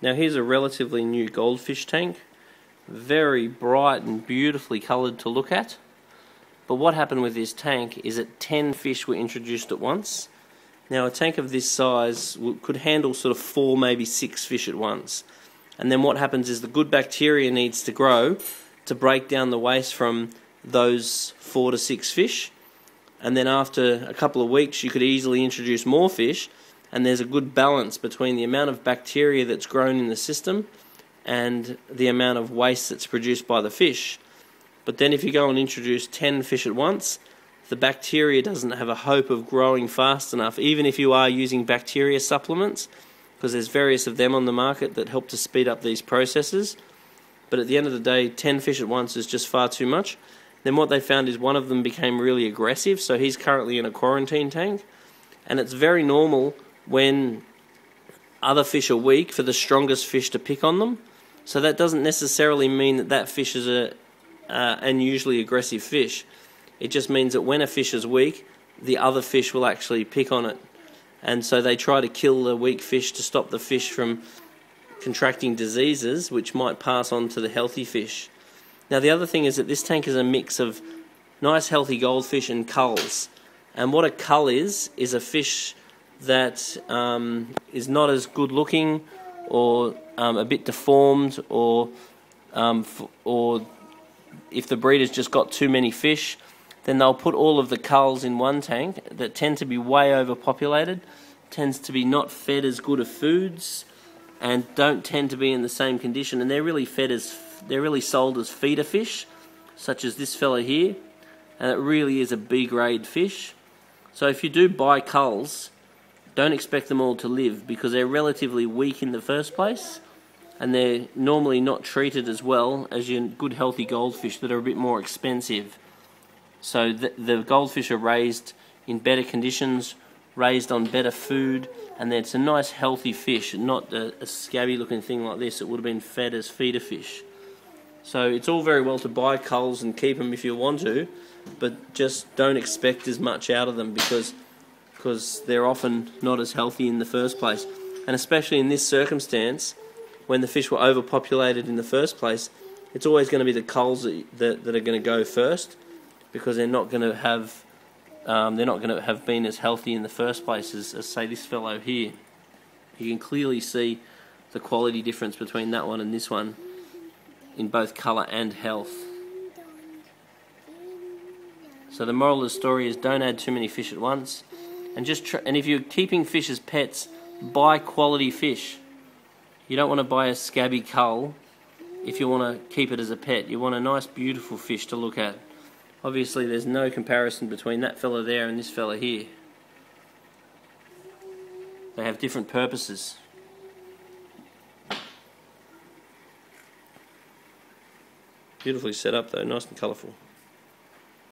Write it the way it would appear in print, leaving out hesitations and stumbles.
Now here's a relatively new goldfish tank, very bright and beautifully coloured to look at. But what happened with this tank is that 10 fish were introduced at once. Now a tank of this size could handle sort of 4, maybe 6 fish at once. And then what happens is the good bacteria needs to grow to break down the waste from those 4 to 6 fish. And then after a couple of weeks you could easily introduce more fish, and there's a good balance between the amount of bacteria that's grown in the system and the amount of waste that's produced by the fish. But then if you go and introduce 10 fish at once, the bacteria doesn't have a hope of growing fast enough, even if you are using bacteria supplements, because there's various of them on the market that help to speed up these processes. But at the end of the day, 10 fish at once is just far too much. Then what they found is one of them became really aggressive, so he's currently in a quarantine tank. And it's very normal when other fish are weak for the strongest fish to pick on them. So that doesn't necessarily mean that that fish is a unusually aggressive fish. It just means that when a fish is weak, the other fish will actually pick on it. And so they try to kill the weak fish to stop the fish from contracting diseases which might pass on to the healthy fish. Now the other thing is that this tank is a mix of nice healthy goldfish and culls. And what a cull is a fish that is not as good looking, or a bit deformed, or if the breeder's just got too many fish, then they'll put all of the culls in one tank that tend to be way overpopulated, tends to be not fed as good of foods, and don't tend to be in the same condition, and they're really sold as feeder fish, such as this fella here, and it really is a B-grade fish. So if you do buy culls, don't expect them all to live, because they're relatively weak in the first place, and they're normally not treated as well as your good healthy goldfish that are a bit more expensive. So the goldfish are raised in better conditions, raised on better food, and it's a nice healthy fish, not a scabby looking thing like this that would have been fed as feeder fish. So it's all very well to buy culls and keep them if you want to, but just don't expect as much out of them, because they're often not as healthy in the first place. And especially in this circumstance, when the fish were overpopulated in the first place, it's always going to be the culls that are going to go first, because they're not going to have been as healthy in the first place as say this fellow here. You can clearly see the quality difference between that one and this one in both colour and health. So the moral of the story is don't add too many fish at once, and and if you're keeping fish as pets, buy quality fish. You don't want to buy a scabby cull if you want to keep it as a pet. You want a nice beautiful fish to look at. Obviously there's no comparison between that fella there and this fella here. They have different purposes. Beautifully set up though, nice and colourful.